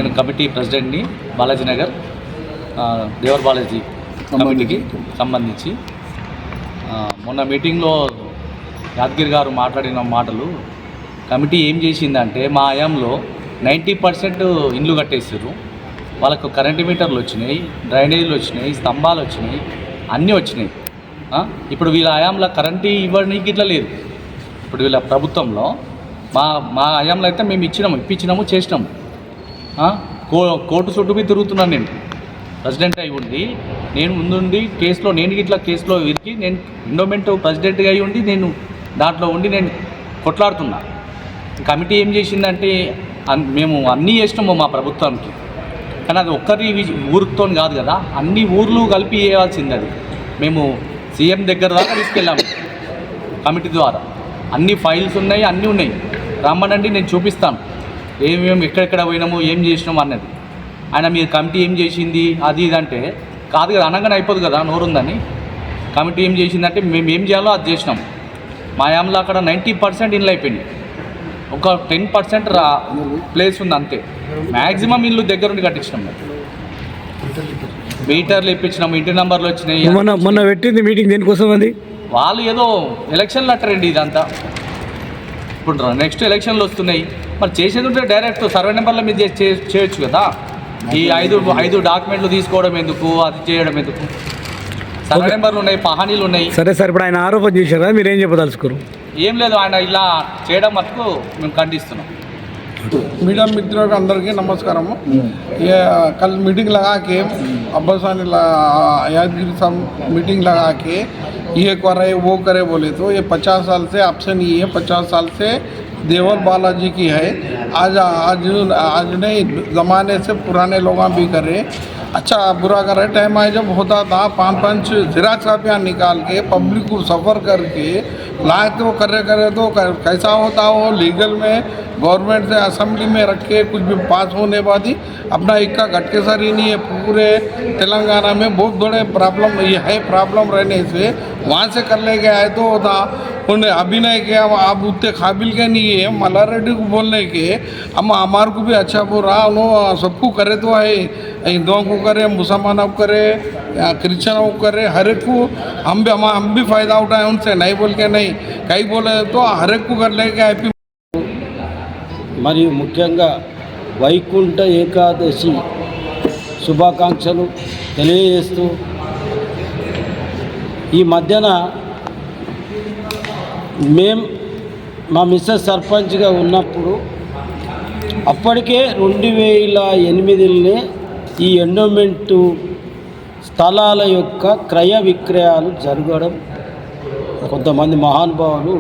నేను కమిటీ ప్రెసిడెంట్ని బాలాజీ నగర్ దేవర్ బాలాజీ కమిటీకి సంబంధించి మొన్న మీటింగ్లో యాదగిరి గారు మాట్లాడిన మాటలు కమిటీ ఏం చేసిందంటే మా హయాంలో 90% ఇండ్లు కట్టేసారు. వాళ్ళకు కరెంటు మీటర్లు వచ్చినాయి, డ్రైనేజీలు వచ్చినాయి, స్తంభాలు వచ్చినాయి, అన్నీ వచ్చినాయి. ఇప్పుడు వీళ్ళ హయాంలో కరెంటు ఇవ్వడానికి ఇట్లా లేదు. ఇప్పుడు వీళ్ళ ప్రభుత్వంలో మా హయాంలో అయితే మేము ఇప్పించినాము చేసినాము. కోర్టు చుట్టూ తిరుగుతున్నాను నేను ప్రెసిడెంట్ అయి ఉండి, నేను ముందుండి కేసులో ఇరికి నేను ఎండోమెంట్ ప్రెసిడెంట్గా అయి ఉండి నేను దాంట్లో ఉండి నేను కొట్లాడుతున్నా. కమిటీ ఏం చేసిందంటే మేము అన్నీ చేసినాము మా ప్రభుత్వానికి, కానీ అది ఒక్కరి ఊరితో కాదు కదా, అన్ని ఊర్లు కలిపి చేయాల్సింది. అది మేము సీఎం దగ్గర దాకా తీసుకెళ్ళాము కమిటీ ద్వారా. అన్ని ఫైల్స్ ఉన్నాయి, అన్నీ ఉన్నాయి, రమ్మనండి నేను చూపిస్తాను ఏమేమి ఎక్కడెక్కడ పోయినాము ఏం చేసినాము అన్నది. ఆయన మీరు కమిటీ ఏం చేసింది అది ఇది అంటే కాదు కదా, అనగానే అయిపోదు కదా నోరుందని. కమిటీ ఏం చేసిందంటే మేము ఏం చేయాలో అది చేసినాం. మా యాంలో అక్కడ 90% ఇల్లు అయిపోయినాయి, ఒక 10% ప్లేస్ ఉంది అంతే. మ్యాక్సిమం ఇల్లు దగ్గరుండి కట్టించినాం, మీటర్లు ఇప్పించినాము, ఇంటి నెంబర్లు వచ్చినాయి. మొన్న పెట్టింది మీటింగ్ దేనికోసం అది? వాళ్ళు ఏదో ఎలక్షన్లు అట్టారండి ఇదంతా. ఇప్పుడు నెక్స్ట్ ఎలక్షన్లు వస్తున్నాయి, మరి చేసేది ఉంటే డైరెక్ట్ సర్వే నెంబర్ల మీద చేయొచ్చు కదా. ఈ ఐదు డాక్యుమెంట్లు తీసుకోవడం ఎందుకు, అది చేయడం ఎందుకు? సర్వే నెంబర్లు ఉన్నాయి, పహానీలు ఉన్నాయి. సరే సార్, ఇప్పుడు ఆయన ఆరోపణ చేశారా, మీరేం చెప్పదలుచుకోరు? ఏం లేదు, ఆయన ఇలా చేయడం మటుకు మేము ఖండిస్తున్నాం. मीडिया मित्रों को अंदर की नमस्कार। ये कल मीटिंग लगा के अब्बासानी यादगिरी साहब मीटिंग लगा के ये करे वो करे बोले, तो ये 50 साल से आपसे नहीं है, 50 साल से देवर बालाजी की है। आज नहीं, ज़माने से पुराने लोग भी करे, अच्छा बुरा करे। टाइम आए जब होता था 5 ज़िराक्स कापियाँ निकाल के पब्लिक को सफ़र करके लाए, तो करे तो कैसा होता हो लीगल में गवर्नमेंट से असेंबली में रख के कुछ भी पास होने बाद ही अपना इक्का घटके सर ही नहीं है। पूरे तेलंगाना में बहुत बड़े प्रॉब्लम ये है, प्रॉब्लम रहने से वहाँ से कर ले गया है। तो होता उन्हें अभिनय किया, आप उतने काबिल के नहीं है मल्ला रेड्डी को बोलने के। हम हमारे को भी अच्छा बोल रहा, उन्होंने सबको करे तो है, हिंदुओं को करे, मुसलमानों को करे, क्रिश्चनों को करे, हर एक को हम भी फ़ायदा उठाए उनसे, नहीं बोल के नहीं, कहीं बोले तो हर एक को कर ले गया। మరియు ముఖ్యంగా వైకుంఠ ఏకాదశి శుభాకాంక్షలు తెలియజేస్తూ, ఈ మధ్యన మా మిస్సెస్ సర్పంచ్గా ఉన్నప్పుడు అప్పటికే 2008 ఈ ఎండోమెంటు స్థలాల యొక్క క్రయ విక్రయాలు జరగడం, కొంతమంది మహానుభావులు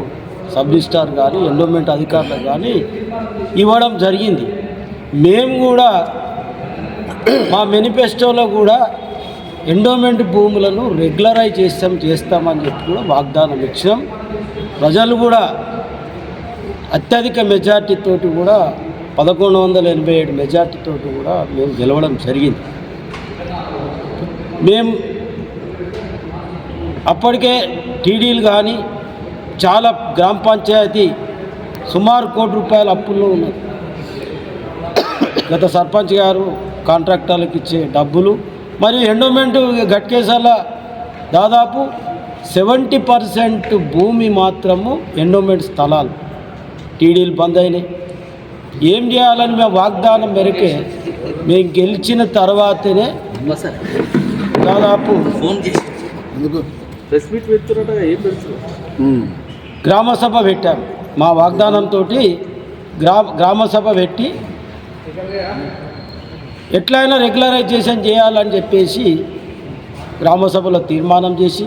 సబ్ రిజిస్ట్రార్ కానీ ఎండోమెంట్ అధికారులకు కానీ ఇవ్వడం జరిగింది. మేము కూడా మా మేనిఫెస్టోలో కూడా ఎండోమెంట్ భూములను రెగ్యులరైజ్ చేస్తామని చెప్పి కూడా వాగ్దానం ఇచ్చినాం. ప్రజలు కూడా అత్యధిక మెజార్టీతోటి కూడా 1187 మెజార్టీతోటి కూడా మేము గెలవడం జరిగింది. మేము అప్పటికే టీడీలు కానీ చాలా గ్రామ పంచాయతీ సుమారు ₹1 కోటి అప్పుల్లో ఉన్నది. గత సర్పంచ్ గారు కాంట్రాక్టర్లకు ఇచ్చే డబ్బులు మరియు ఎండోమెంట్ గట్కేసాల దాదాపు 70% భూమి మాత్రము ఎండోమెంట్ స్థలాలు టీడీలు బంద్ అయినాయి. ఏం చేయాలని మేము వాగ్దానం మేరకే మేము గెలిచిన తర్వాతనే దాదాపు గ్రామసభ పెట్టాము. మా వాగ్దానంతో గ్రామసభ పెట్టి ఎట్లయినా రెగ్యులరైజేషన్ చేయాలని చెప్పేసి గ్రామసభలో తీర్మానం చేసి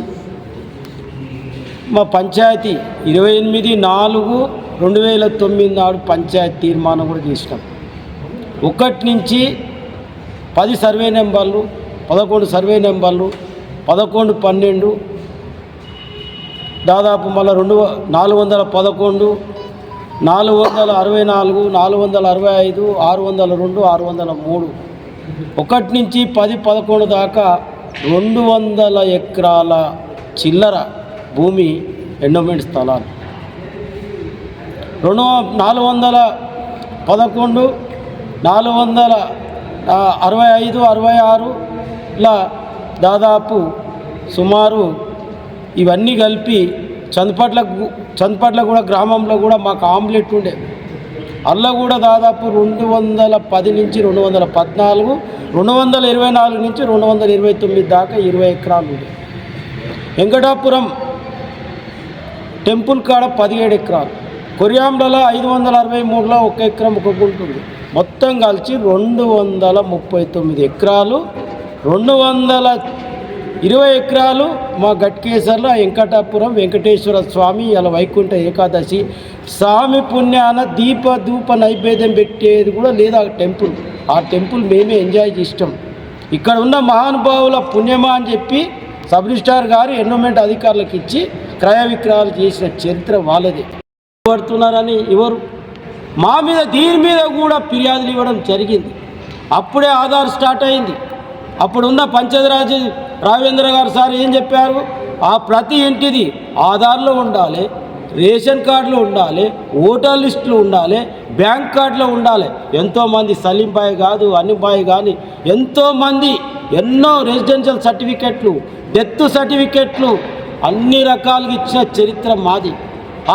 మా పంచాయతీ 28/4/2009 నాడు పంచాయతీ తీర్మానం కూడా చేసినాం. 1 నుంచి 10 సర్వే నెంబర్లు, 11 సర్వే నెంబర్లు, 11, 12 దాదాపు మళ్ళీ 411, 464, 465, 602, 603 1 నుంచి 10, 11 దాకా 200 ఎకరాల చిల్లర భూమి ఎండోమెంట్ స్థలాలు. 411, 400 65, 66ల దాదాపు సుమారు ఇవన్నీ కలిపి చందపట్ల కూడా గ్రామంలో కూడా మాకు ఆమ్లెట్ ఉండే, అల్ల కూడా దాదాపు 210 నుంచి 214, 224 నుంచి 229 దాకా 20 ఎకరాలు ఉండే. వెంకటాపురం టెంపుల్ కాడ 17 ఎకరాలు, కొరియాంలలో 563లో 1 ఎకరం 1 గుంట ఉంది. మొత్తం కలిసి 239 ఎకరాలు, 220 ఎకరాలు మా గట్కేసర్లో వెంకటాపురం వెంకటేశ్వర స్వామి ఇలా వైకుంఠ ఏకాదశి స్వామి పుణ్యాన ధూప నైవేద్యం పెట్టేది కూడా లేదు ఆ టెంపుల్ మేమే ఎంజాయ్ చేస్తాం. ఇక్కడ ఉన్న మహానుభావుల పుణ్యమా అని చెప్పి సబ్ రిజిస్ట్రార్ గారు ఎన్విరాన్మెంట్ అధికారులకు ఇచ్చి క్రయ విక్రయాలు చేసిన చరిత్ర వాళ్ళది. పడుతున్నారని ఎవరు మా మీద దీని మీద కూడా ఫిర్యాదులు ఇవ్వడం జరిగింది. అప్పుడే ఆధార్ స్టార్ట్ అయింది. అప్పుడున్న పంచాయతీరాజ్ రాఘవేంద్ర గారు సార్ ఏం చెప్పారు, ఆ ప్రతి ఇంటిది ఆధార్లో ఉండాలి, రేషన్ కార్డులో ఉండాలి, ఓటర్ లిస్టులో ఉండాలి, బ్యాంక్ కార్డులో ఉండాలి. ఎంతోమంది సలీంబాయ్ కాదు అనిబాయ్ కానీ ఎంతోమంది ఎన్నో రెసిడెన్షియల్ సర్టిఫికెట్లు, డెత్ సర్టిఫికెట్లు అన్ని రకాలుగా ఇచ్చిన చరిత్ర మాది.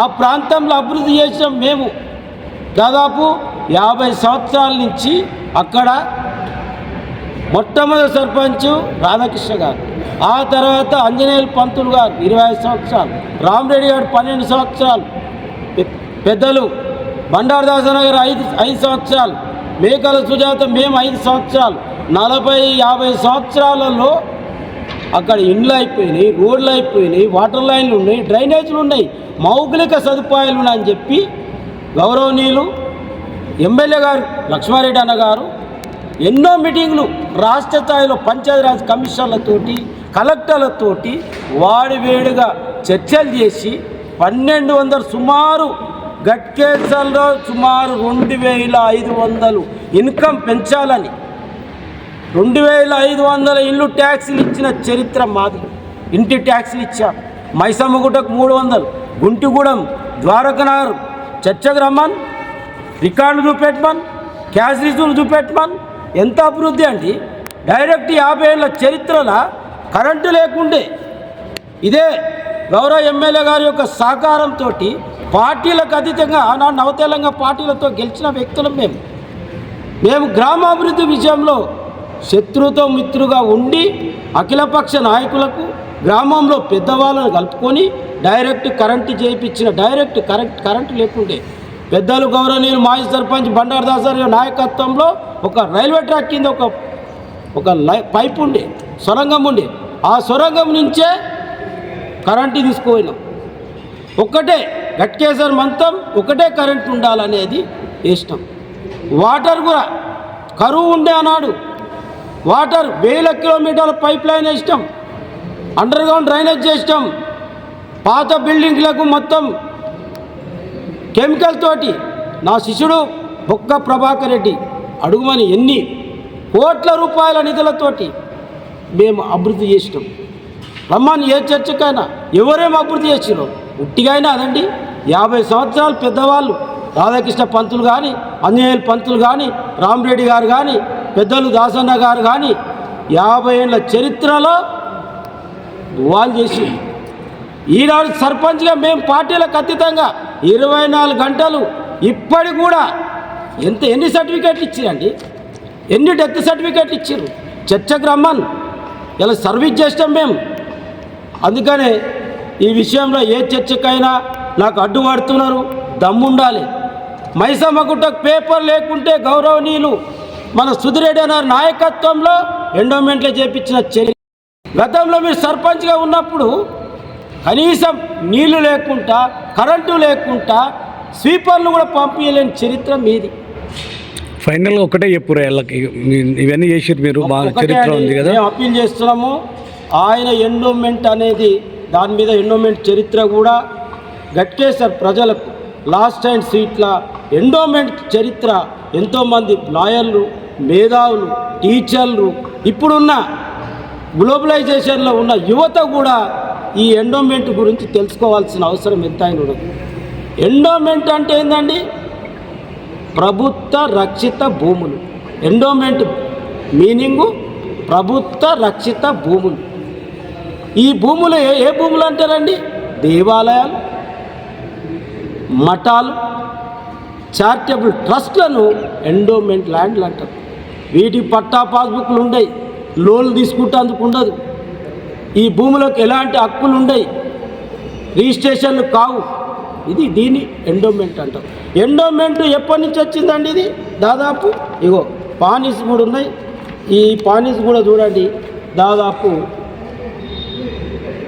ఆ ప్రాంతంలో అభివృద్ధి చేసిన మేము దాదాపు 50 సంవత్సరాల నుంచి అక్కడ మొట్టమొదటి సర్పంచ్ రాధాకృష్ణ గారు, ఆ తర్వాత ఆంజనేయులు పంతులు గారు 25 సంవత్సరాలు, రామరెడ్డి గారు 12 సంవత్సరాలు, పెద్దలు బండారుదాసన గారు 5 సంవత్సరాలు, మేకల సుజాత మేము 5 సంవత్సరాలు, 40-50 సంవత్సరాలలో అక్కడ ఇండ్లు అయిపోయినాయి, రోడ్లు అయిపోయినాయి, వాటర్ లైన్లు ఉన్నాయి, డ్రైనేజీలు ఉన్నాయి, మౌలిక సదుపాయాలు ఉన్నాయని చెప్పి గౌరవనీయులు ఎమ్మెల్యే గారు లక్ష్మారెడ్డి అన్న గారు ఎన్నో మీటింగ్లు రాష్ట్ర స్థాయిలో పంచాయతీరాజ్ కమిషనర్లతోటి కలెక్టర్లతోటి వాడివేడిగా చర్చలు చేసి 1200 సుమారు గట్కేసర్లో సుమారు 2500 ఇన్కమ్ పెంచాలని 2500 ఇల్లు ట్యాక్సీలు ఇచ్చిన చరిత్ర మాది. ఇంటి ట్యాక్సీలు ఇచ్చాం. మైసమ్మగుట్టకు 300, గుంటిగూడెం, ద్వారకనగర్, చర్చకు రమ్మన్, రికార్డులు చూపెట్టమన్, క్యాష్ రిసీవ్లు చూపెట్టమన్. ఎంత అభివృద్ధి అండి. డైరెక్ట్ 50 ఏళ్ళ చరిత్రలో కరెంటు లేకుండే ఇదే గౌరవ ఎమ్మెల్యే గారి యొక్క సహకారంతో పార్టీలకు అతీతంగా ఆనాడు నవతెలంగాణ పార్టీలతో గెలిచిన వ్యక్తులం మేము గ్రామాభివృద్ధి విషయంలో శత్రువుతో మిత్రుగా ఉండి అఖిలపక్ష నాయకులకు గ్రామంలో పెద్దవాళ్ళను కలుపుకొని డైరెక్ట్ కరెంటు చేయించిన కరెంటు లేకుండే పెద్దలు గౌరవనీయులు మాజీ సర్పంచ్ బండారుదాసరి నాయకత్వంలో ఒక రైల్వే ట్రాక్ కింద ఒక పైప్ ఉండే, సొరంగం ఉండే, ఆ సొరంగం నుంచే కరెంటు తీసుకుపోయినాం. ఒక్కటే గట్కేసర్ మంతం ఒకటే కరెంటు ఉండాలనేది ఇష్టం. వాటర్ కూడా కరువు ఉండే ఆనాడు వాటర్ 1000 కిలోమీటర్ల పైప్ లైన్ వేసినాం, అండర్ గ్రౌండ్ డ్రైనేజ్ చేసినాం. పాత బిల్డింగ్లకు మొత్తం కెమికల్ తోటి నా శిష్యుడు బొక్క ప్రభాకర్ రెడ్డి అడుగుమని ఎన్ని కోట్ల రూపాయల నిధులతోటి మేము అభివృద్ధి చేసినాం. రమ్మని ఏ చర్చకైనా ఎవరేం అభివృద్ధి చేసిరో ఉట్టిగైనా అదండి. 50 సంవత్సరాలు పెద్దవాళ్ళు రాధాకృష్ణ పంతులు కానీ, ఆంజనేయులు పంతులు కానీ, రామరెడ్డి గారు కానీ, పెద్దలు దాసన్న గారు కానీ 50 ఏళ్ళ చరిత్రలో వాళ్ళు చేసి ఈనాడు సర్పంచ్గా మేము పార్టీలకు అతీతంగా 24 గంటలు ఇప్పటికి కూడా ఎన్ని సర్టిఫికేట్లు ఇచ్చిరండి, ఎన్ని డెత్ సర్టిఫికేట్లు ఇచ్చారు. చర్చకు రమ్మన్ ఇలా సర్వీస్ చేస్తాం మేము. అందుకనే ఈ విషయంలో ఏ చర్చకైనా నాకు అడ్డుపడుతున్నారు, దమ్ముండాలి. మైసమ్మగుట్టకు పేపర్ లేకుంటే గౌరవనీయులు మన సుధిరెడ్డి అన్న నాయకత్వంలో ఎండోమెంట్లో చేపించిన చర్య. గతంలో మీరు సర్పంచ్గా ఉన్నప్పుడు కనీసం నీళ్లు లేకుండా కరెంటు లేకుండా స్వీపర్లు కూడా పంపించలేని చరిత్ర మీది. ఫైనల్గా ఒకటే చెప్పురా, ఇవన్నీ చేసారు మీరు, బాగా చరిత్ర ఉంది కదా. మేము అప్పీల్ చేస్తున్నాము. ఆయన ఎండోమెంట్ అనేది దాని మీద ఎండోమెంట్ చరిత్ర కూడా గట్కేసర్ ప్రజలకు లాస్ట్ అండ్ సీట్ల ఎండోమెంట్ చరిత్ర ఎంతోమంది లాయర్లు, మేధావులు, టీచర్లు, ఇప్పుడున్న గ్లోబలైజేషన్లో ఉన్న యువత కూడా ఈ ఎండోమెంట్ గురించి తెలుసుకోవాల్సిన అవసరం ఎంతైనా ఉండదు. ఎండోమెంట్ అంటే ఏంటండి? ప్రభుత్వ రక్షిత భూములు. ఎండోమెంట్ మీనింగు ప్రభుత్వ రక్షిత భూములు. ఈ భూములు ఏ భూములు అంటారండి? దేవాలయాలు, మఠాలు, చారిటబుల్ ట్రస్ట్లను ఎండోమెంట్ ల్యాండ్లు అంటారు. వీటి పట్టా పాస్బుక్లు ఉండయి, లోన్లు తీసుకుంటేందుకు ఉండదు, ఈ భూములకు ఎలాంటి హక్కులు ఉండయి, రిజిస్ట్రేషన్లు కావు. దీన్ని ఎండోమెంట్ అంటారు. ఎండోమెంట్ ఎప్పటి నుంచి వచ్చిందండి? ఇది దాదాపు ఇగో పానీస్ కూడా ఉన్నాయి. ఈ పానీస్ కూడా చూడండి, దాదాపు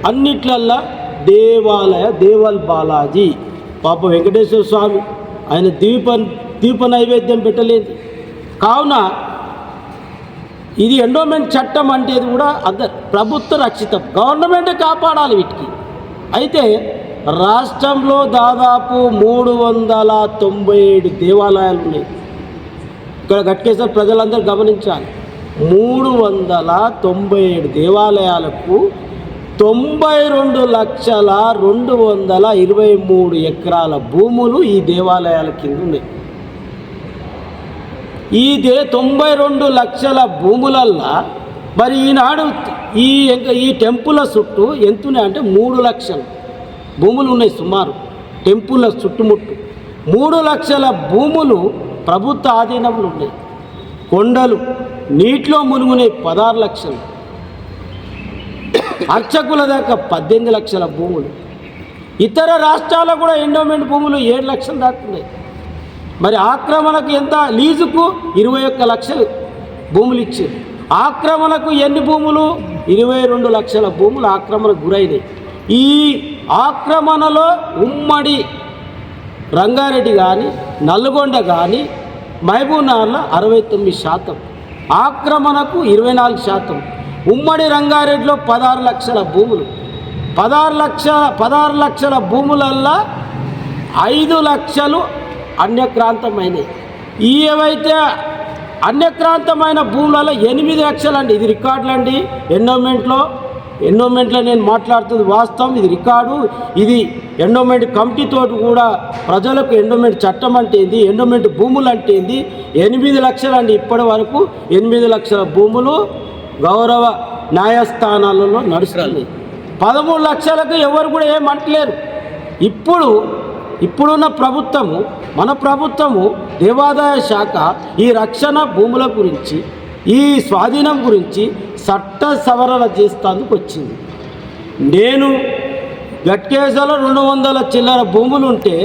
అన్నిట్లల్లా దేవల్ బాలాజీ పాప వెంకటేశ్వర స్వామి ఆయన దీప నైవేద్యం పెట్టలేదు. కావున ఇది ఎండోమెంట్ చట్టం అంటే కూడా ప్రభుత్వ రక్షితం, గవర్నమెంటే కాపాడాలి వీటికి. అయితే రాష్ట్రంలో దాదాపు 397 దేవాలయాలు ఉన్నాయి. ఇక్కడ గట్కేశ్వర ప్రజలందరూ గమనించాలి, 397 దేవాలయాలకు 92,223 ఎకరాల భూములు ఈ దేవాలయాల కింద ఉన్నాయి. ఈ 92 లక్షల భూములల్లా మరి ఈనాడు ఈ టెంపుల్ చుట్టూ ఎంతున్నాయి అంటే 3 లక్షల భూములు ఉన్నాయి సుమారు. టెంపుల్ చుట్టుముట్టు 3 లక్షల భూములు ప్రభుత్వ ఆధీనంలో ఉన్నాయి. కొండలు నీటిలో మునుగునే 16 లక్షలు, అర్చకుల దాకా 18 లక్షల భూములు. ఇతర రాష్ట్రాల్లో కూడా ఎండోమెంట్ భూములు 7 లక్షలు దాటున్నాయి. మరి ఆక్రమణకు ఎంత? లీజుకు 21 లక్షలు భూములు ఇచ్చారు. ఆక్రమణకు ఎన్ని భూములు? 22 లక్షల భూములు ఆక్రమణకు గురైనాయి. ఈ ఆక్రమణలో ఉమ్మడి రంగారెడ్డి కానీ, నల్గొండ కానీ, మహబూబ్నగర్లో 69%, ఆక్రమణకు 24%. ఉమ్మడి రంగారెడ్డిలో 16 లక్షల భూములు. 16 లక్షల భూములల్లా 5 లక్షలు అన్యక్రాంతమైనవి. ఏవైతే అన్యక్రాంతమైన భూములలో 8 లక్షలు అండి. ఇది రికార్డులు అండి. ఎండోమెంట్లో నేను మాట్లాడుతుంది వాస్తవం, ఇది రికార్డు. ఇది ఎండోమెంట్ కమిటీతో కూడా ప్రజలకు ఎండోమెంట్ చట్టం అంటే ఏంది, ఎండోమెంట్ భూములు అంటే ఏంది. 8 లక్షలు అండి. ఇప్పటి వరకు 8 లక్షల భూములు గౌరవ న్యాయస్థానాలలో నడుస్తుంది. 13 లక్షలకు ఎవరు కూడా ఏమంటలేరు. ఇప్పుడున్న ప్రభుత్వము, మన ప్రభుత్వము, దేవాదాయ శాఖ ఈ రక్షణ భూముల గురించి, ఈ స్వాధీనం గురించి చట్ట సవరణ చేస్తేందుకు వచ్చింది. నేను గట్కేసలో 200 చిల్లర భూములు ఉంటే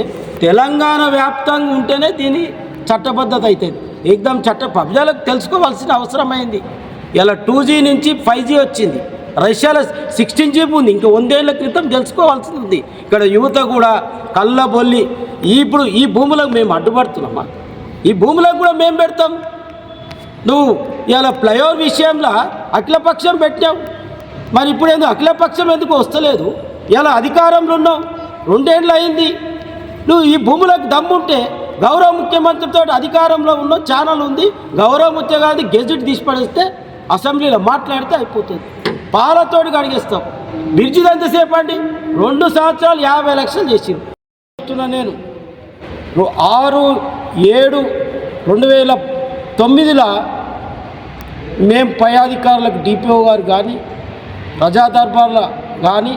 తెలంగాణ వ్యాప్తంగా ఉంటేనే దీని చట్టబద్ధత అవుతుంది. ఏకదం ప్రజలకు తెలుసుకోవాల్సిన అవసరమైంది. ఇలా 2G నుంచి 5G వచ్చింది. రష్యాలో 16GB ఉంది. ఇంకా 100 ఏళ్ల క్రితం తెలుసుకోవాల్సింది ఉంది. ఇక్కడ యువత కూడా కళ్ళబొల్లి ఇప్పుడు ఈ భూములకు మేము అడ్డుపడుతున్నామా? ఈ భూములకు కూడా మేము పెడతాం. నువ్వు ఇలా ఫ్లైఓవర్ విషయంలో అఖిలపక్షం పెట్టావు, మరి ఇప్పుడు ఎందుకు అఖిలపక్షం ఎందుకు వస్తలేదు? ఇలా అధికారంలో ఉన్నావు, 2 ఏళ్ళు అయింది. నువ్వు ఈ భూములకు దమ్ముంటే గౌరవ ముఖ్యమంత్రితో అధికారంలో ఉన్న ఛానల్ ఉంది, గౌరవ ముఖ్యమంత్రి గెజెట్ తీసి పడేస్తే అసెంబ్లీలో మాట్లాడితే అయిపోతుంది. పాలతోటి అడిగేస్తాం. బ్రిడ్జిది ఎంతసేపు అండి? 2 సంవత్సరాలు 50 లక్షలు చేసింది. నేను 6/7/2009 మేము పై అధికారులకు డిపిఓ గారు కానీ, ప్రజా దర్బార్ల కానీ,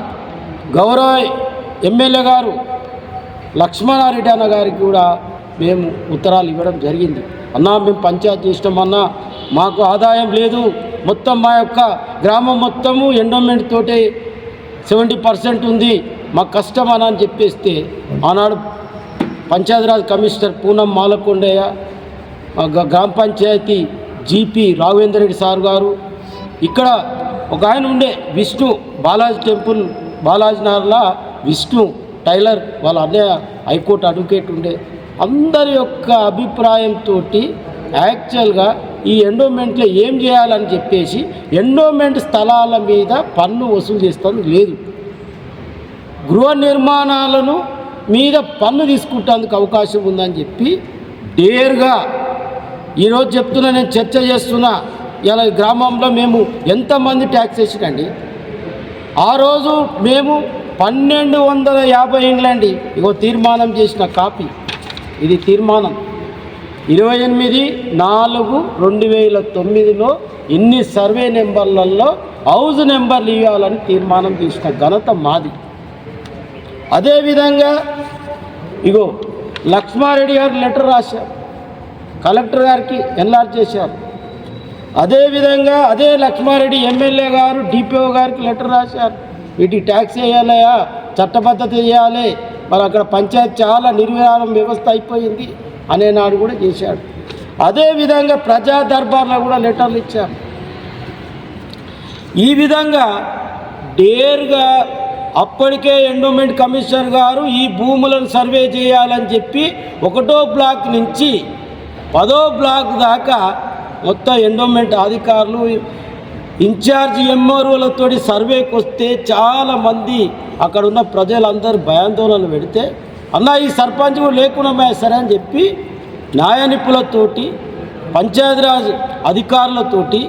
గౌరవ ఎమ్మెల్యే గారు లక్ష్మణారెడ్డి అన్న గారికి కూడా మేము ఉత్తరాలు ఇవ్వడం జరిగింది. అన్నా మేము పంచాయతీ చేసినామన్నా, మాకు ఆదాయం లేదు, మొత్తం మా యొక్క గ్రామం మొత్తము ఎండోమెంట్ తోటే 70% ఉంది, మాకు కష్టం అని చెప్పేస్తే ఆనాడు పంచాయతీరాజ్ కమిషనర్ పూనం మాలకొండయ్య, గ్రామ పంచాయతీ జీపీ రాఘవేంద్ర రెడ్డి సార్ గారు, ఇక్కడ ఒక ఆయన ఉండే విష్ణు బాలాజీ టెంపుల్ బాలాజీ నగర్లో విష్ణు టైలర్ వాళ్ళ అన్నయ్య హైకోర్టు అడ్వకేట్ ఉండే, అందరి యొక్క అభిప్రాయంతో యాక్చువల్గా ఈ ఎండోమెంట్లో ఏం చేయాలని చెప్పేసి ఎండోమెంట్ స్థలాల మీద పన్ను వసూలు చేస్తాను లేదు, గృహ నిర్మాణాలను మీద పన్ను తీసుకుంటేందుకు అవకాశం ఉందని చెప్పి డేర్గా ఈరోజు చెప్తున్నా, నేను చర్చ చేస్తున్నా. ఇలా గ్రామంలో మేము ఎంతమంది ట్యాక్స్ వేసినండి, ఆ రోజు మేము 1250 ఇండ్లండి. ఇగో తీర్మానం చేసిన కాపీ, ఇది తీర్మానం 28/4/2009లో ఇన్ని సర్వే నెంబర్లలో హౌస్ నెంబర్లు ఇవ్వాలని తీర్మానం చేసిన ఘనత మాది. అదేవిధంగా ఇగో లక్ష్మారెడ్డి గారు లెటర్ రాశారు, కలెక్టర్ గారికి ఎన్లార్జ్ చేశారు. అదేవిధంగా అదే లక్ష్మారెడ్డి ఎమ్మెల్యే గారు డిపిఓ గారికి లెటర్ రాశారు, వీటికి ట్యాక్స్ వేయాలయా, చట్టబద్ధత చేయాలి, మరి అక్కడ పంచాయతీ చాలా నిర్విరామం వ్యవస్థ అయిపోయింది అనే నాడు కూడా చేశాడు. అదేవిధంగా ప్రజా దర్బార్లో కూడా లెటర్లు ఇచ్చారు. ఈ విధంగా డేర్గా అప్పటికే ఎండోమెంట్ కమిషనర్ గారు ఈ భూములను సర్వే చేయాలని చెప్పి 1వ బ్లాక్ నుంచి 10వ బ్లాక్ దాకా మొత్తం ఎండోమెంట్ అధికారులు ఇన్ఛార్జ్ ఎంఆర్ఓలతో సర్వేకి వస్తే చాలామంది అక్కడ ఉన్న ప్రజలందరూ భయాందోళనలు పెడితే అన్న ఈ సర్పంచ్ కూడా లేకుండా సరే అని చెప్పి న్యాయ నిపుణులతోటి పంచాయతీరాజ్ అధికారులతోటి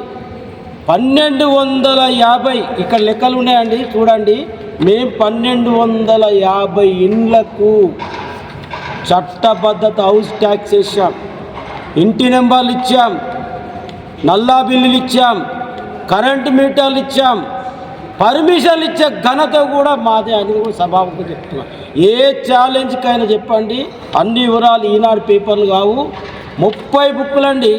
1250 ఇక్కడ లెక్కలు ఉన్నాయండి చూడండి, మేము 1250 ఇండ్లకు చట్టబద్ధత హౌస్ ట్యాక్స్ వేసాం, ఇంటి నెంబర్లు ఇచ్చాం, నల్లా బిల్లులు ఇచ్చాం, కరెంటు మీటర్లు ఇచ్చాం, పర్మిషన్లు ఇచ్చే ఘనత కూడా మాదే అని కూడా సభాముఖంగా చెప్తున్నాం. ఏ ఛాలెంజ్కైనా చెప్పండి, అన్ని వివరాలు ఈనాడు పేపర్లు కావు, 30 బుక్కులండి.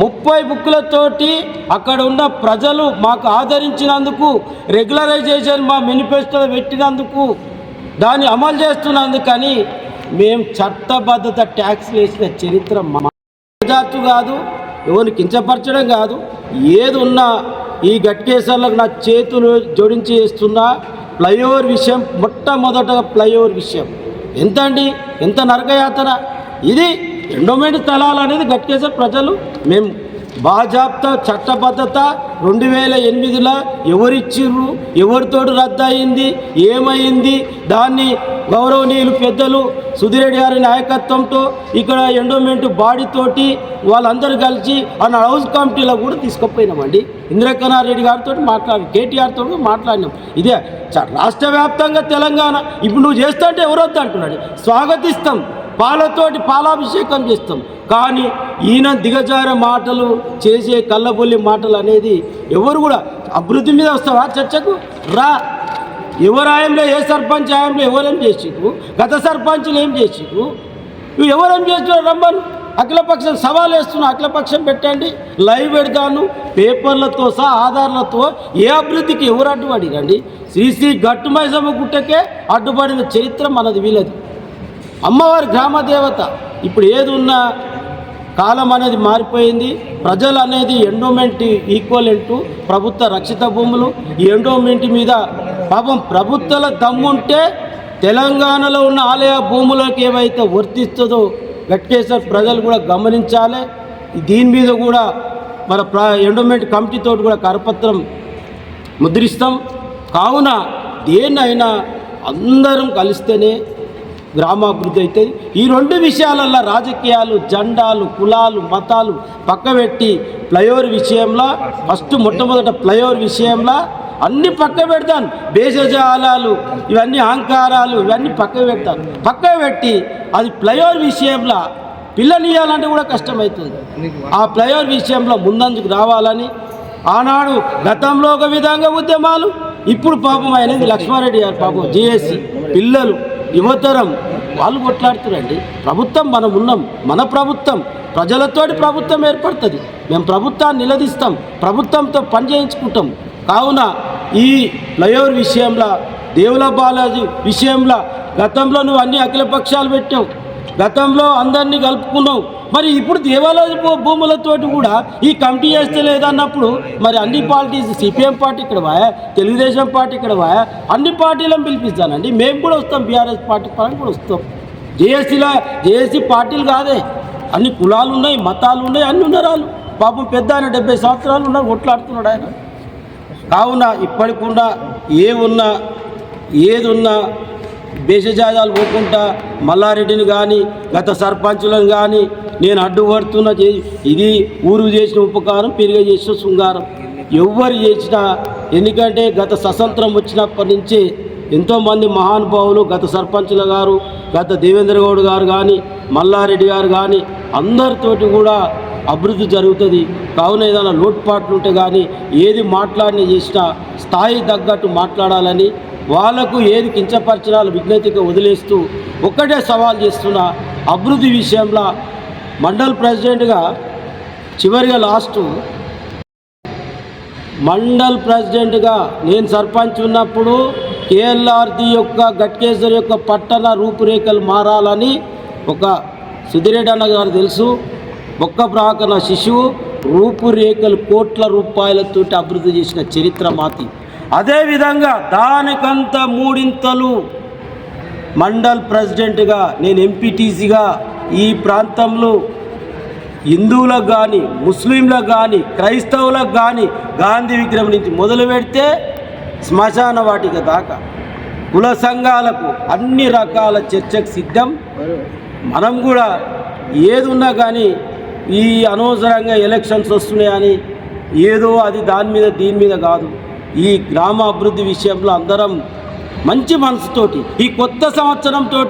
30 బుక్కులతోటి అక్కడ ఉన్న ప్రజలు మాకు ఆదరించినందుకు, రెగ్యులరైజేషన్ మా మేనిఫెస్టోలో పెట్టినందుకు, దాన్ని అమలు చేస్తున్నందుకని మేము చట్టబద్ధత ట్యాక్స్ వేసిన చరిత్ర జాతు కాదు, ఎవరిని కించపరచడం కాదు. ఏది ఉన్నా ఈ గట్కేసర్లకు నా చేతులు జోడించి చేస్తున్నా ఫ్లైఓవర్ విషయం, మొట్టమొదటగా ఫ్లైఓవర్ విషయం ఎంత అండి, ఎంత నరకయాతన ఇది. ఎండోమెంట్ స్థలాలు అనేది గట్కేసర్ ప్రజలు మేము బాజాబ్తా చట్టబద్ధత 2008లో ఎవరిచ్చిర్రు, ఎవరితోడు రద్దు అయింది, ఏమైంది, దాన్ని గౌరవనీయులు పెద్దలు సుధిరెడ్డి గారి నాయకత్వంతో ఇక్కడ ఎండోమెంట్ బాడీతోటి వాళ్ళందరూ కలిసి అన్న హౌస్ కమిటీలో కూడా తీసుకుపోయినామండి. ఇంద్రకరణారెడ్డి గారితో కేటీఆర్తో మాట్లాడినాం. ఇదే రాష్ట్ర వ్యాప్తంగా తెలంగాణ ఇప్పుడు నువ్వు చేస్తా అంటే ఎవరొద్దు అంటున్నాడు, స్వాగతిస్తాం, పాలతోటి పాలాభిషేకం చేస్తాం. కానీ ఈయన దిగజారే మాటలు చేసే కళ్ళబొల్లి మాటలు అనేది ఎవరు కూడా అభివృద్ధి మీద వస్తావా చర్చకు రా. ఎవరు ఆయంలో ఏ సర్పంచ్ ఆయంలో ఎవరేం చేసిరు, గత సర్పంచ్లు ఏం చేసిరు, నువ్వు ఎవరేం చేస్తున్నావు రమ్మను. అఖిలపక్షం సవాల్ వేస్తున్నా, అఖిలపక్షం పెట్టండి, లైవ్ పెడతాను పేపర్లతో సహా ఆధారాలతో. ఏ అభివృద్ధికి ఎవరు అడ్డుపడిరండి? శ్రీ గట్టుమైసమ్మ గుట్టకే అడ్డుపడిన చరిత్ర మనది వీళ్ళది. అమ్మవారి గ్రామ దేవత. ఇప్పుడు ఏది ఉన్నా కాలం అనేది మారిపోయింది. ప్రజలు అనేది ఎండోమెంట్ ఈక్వలెంట్ ప్రభుత్వ రక్షిత భూములు. ఈ ఎండోమెంట్ మీద పాపం ప్రభుత్వాల దమ్ముంటే తెలంగాణలో ఉన్న ఆలయ భూములకు ఏవైతే వర్తిస్తుందో గట్కేసర్ ప్రజలు కూడా గమనించాలి. దీని మీద కూడా మన ఎండోమెంట్ కమిటీతో కూడా కరపత్రం ముద్రిస్తాం. కావున దేన్నైనా అందరం కలిస్తేనే గ్రామాభివృద్ధి అవుతుంది. ఈ 2 విషయాలల్లో రాజకీయాలు, జెండాలు, కులాలు, మతాలు పక్కబెట్టి ఫ్లైఓవర్ విషయంలో మొట్టమొదట ఫ్లైఓవర్ విషయంలో అన్నీ పక్క పెడతాను. భేషజాలాలు ఇవన్నీ అహంకారాలు ఇవన్నీ పక్క పెడతాను. పక్క పెట్టి అది ఫ్లైఓవర్ విషయంలో పిల్లనియాలంటే కూడా కష్టమవుతుంది. ఆ ఫ్లైఓవర్ విషయంలో ముందందుకు రావాలని ఆనాడు గతంలో ఒక విధంగా ఉద్యమాలు, ఇప్పుడు పాపం అనేది లక్ష్మారెడ్డి గారు పాపం జేఏసీ పిల్లలు యువతరం వాళ్ళు కొట్లాడుతున్నారండి. ప్రభుత్వం మనం ఉన్నాం, మన ప్రభుత్వం ప్రజలతోటి ప్రభుత్వం ఏర్పడుతుంది. మేము ప్రభుత్వాన్ని నిలదీస్తాం, ప్రభుత్వంతో పని చేయించుకుంటాం. కావున ఈ ఫ్లైఓవర్ విషయంలో, దేవుల బాలాజీ విషయంలో గతంలో నువ్వు అన్ని అఖిల పక్షాలు పెట్టావు, గతంలో అందరినీ కలుపుకున్నావు. మరి ఇప్పుడు దేవాలయ భూములతోటి కూడా ఈ కమిటీ చేస్తే లేదన్నప్పుడు మరి అన్ని పార్టీస్, సిపిఎం పార్టీ ఇక్కడ వాయా, తెలుగుదేశం పార్టీ ఇక్కడ వాయా, అన్ని పార్టీలను పిలిపిస్తానండి. మేము కూడా వస్తాం, బీఆర్ఎస్ పార్టీ పరంగా కూడా వస్తాం. జేఏసీ పార్టీలు కాదే, అన్ని కులాలు ఉన్నాయి, మతాలు ఉన్నాయి, అన్ని ఉన్నారు. పాపం పెద్ద ఆయన 70 సంవత్సరాలు ఉన్నారు, కొట్లాడుతున్నాడు ఆయన. కావున ఇప్పటికుండా ఏది ఉన్నా భేషజాయాలు పోకుండా మల్లారెడ్డిని కానీ గత సర్పంచులను కానీ నేను అడ్డుపడుతున్న ఇది ఊరు చేసిన ఉపకారం, పెరిగే చేసిన శృంగారం ఎవరు చేసినా. ఎందుకంటే గత స్వతంత్రం వచ్చినప్పటి నుంచి ఎంతోమంది మహానుభావులు, గత సర్పంచుల గారు, గత దేవేంద్ర గౌడ్ గారు కానీ మల్లారెడ్డి గారు కానీ అందరితోటి కూడా అభివృద్ధి జరుగుతుంది. కావున ఏదైనా లోటుపాట్లు ఉంటే కానీ ఏది మాట్లాడిన చేసినా స్థాయి తగ్గట్టు మాట్లాడాలని, వాళ్ళకు ఏది కించపరచడాలు విజ్ఞతగా వదిలేస్తూ ఒక్కటే సవాల్ చేస్తున్నా, అభివృద్ధి విషయంలో మండల్ ప్రెసిడెంట్గా చివరిగా మండల్ ప్రెసిడెంట్గా నేను సర్పంచ్ ఉన్నప్పుడు కేఎల్ఆర్ది యొక్క గట్కేశ్వర్ యొక్క పట్టణ రూపురేఖలు మారాలని ఒక సుధిరెడ్డి అన్న గారు తెలుసు, ఒక్క ప్రాకరణ శిశువు రూపురేఖలు కోట్ల రూపాయలతో అభివృద్ధి చేసిన చరిత్ర మాతి. అదేవిధంగా దానికంత మూడింతలు మండల్ ప్రెసిడెంట్గా నేను ఎంపీటీసీగా ఈ ప్రాంతంలో హిందువులకు కానీ ముస్లింలకు కానీ క్రైస్తవులకు కానీ గాంధీ విగ్రహం నుంచి మొదలు పెడితే శ్మశాన వాటిక దాకా కుల సంఘాలకు అన్ని రకాల చర్చకు సిద్ధం. మనం కూడా ఏది ఉన్నా కానీ ఈ అనవసరంగా ఎలక్షన్స్ వస్తున్నాయని ఏదో అది దాని మీద దీని మీద కాదు, ఈ గ్రామ అభివృద్ధి విషయంలో అందరం మంచి మనసుతోటి ఈ కొత్త సంవత్సరంతో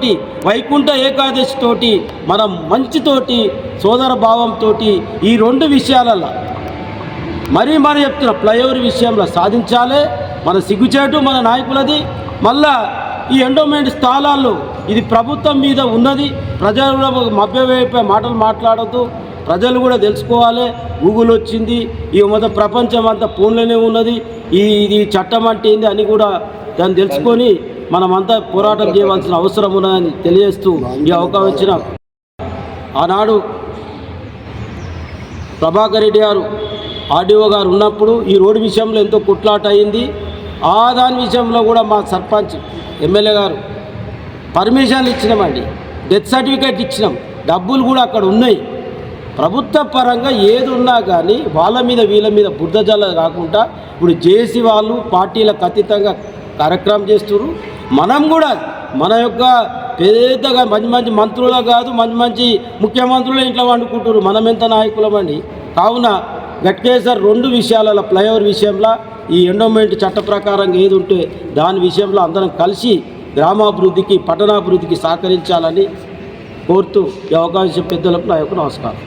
వైకుంఠ ఏకాదశితోటి మనం మంచితోటి సోదర భావంతో ఈ రెండు విషయాలలో మరీ చెప్తున్న ఫ్లైఓవర్ విషయంలో సాధించాలి. మన సిగ్గుచేటు మన నాయకులది. మళ్ళా ఈ ఎండోమెంట్ స్థలాల్లో ఇది ప్రభుత్వం మీద ఉన్నది, ప్రజలు మభ్యవైపు మాటలు మాట్లాడద్దు, ప్రజలు కూడా తెలుసుకోవాలి. గూగుల్ వచ్చింది, ఈ మొత్తం ప్రపంచం అంతా ఫోన్లోనే ఉన్నది, ఇది చట్టం అంటే ఏంది అని కూడా దాన్ని తెలుసుకొని మనమంతా పోరాటం చేయవలసిన అవసరం ఉన్నదని తెలియజేస్తూ ఈ అవకాశం ఇచ్చిన ఆనాడు ప్రభాకర్ రెడ్డి గారు ఆర్డీఓ గారు ఉన్నప్పుడు ఈ రోడ్డు విషయంలో ఎంతో కుట్లాట అయింది. దాని విషయంలో కూడా మా సర్పంచ్ ఎమ్మెల్యే గారు పర్మిషన్లు ఇచ్చినామండి, డెత్ సర్టిఫికేట్ ఇచ్చినాం, డబ్బులు కూడా అక్కడ ఉన్నాయి. ప్రభుత్వ పరంగా ఏది ఉన్నా కానీ వాళ్ళ మీద వీళ్ళ మీద బుద్ధజల్ల కాకుండా ఇప్పుడు జేసీ వాళ్ళు పార్టీలకు అతీతంగా కార్యక్రమం చేస్తున్నారు. మనం కూడా మన యొక్క పెద్దగా మంచి మంత్రులు కాదు, మంచి ముఖ్యమంత్రులు ఇంట్లో వండుకుంటున్నారు, మనం ఎంత నాయకులమండి. కావున గట్కేసర్ రెండు విషయాలలో ఫ్లైఓవర్ విషయంలో ఈ ఎండోమెంట్ చట్ట ప్రకారం ఏది ఉంటే దాని విషయంలో అందరం కలిసి గ్రామాభివృద్ధికి పట్టణాభివృద్ధికి సహకరించాలని కోరుతూ ఈ అవకాశం పెద్దలకు నా యొక్క నమస్కారం.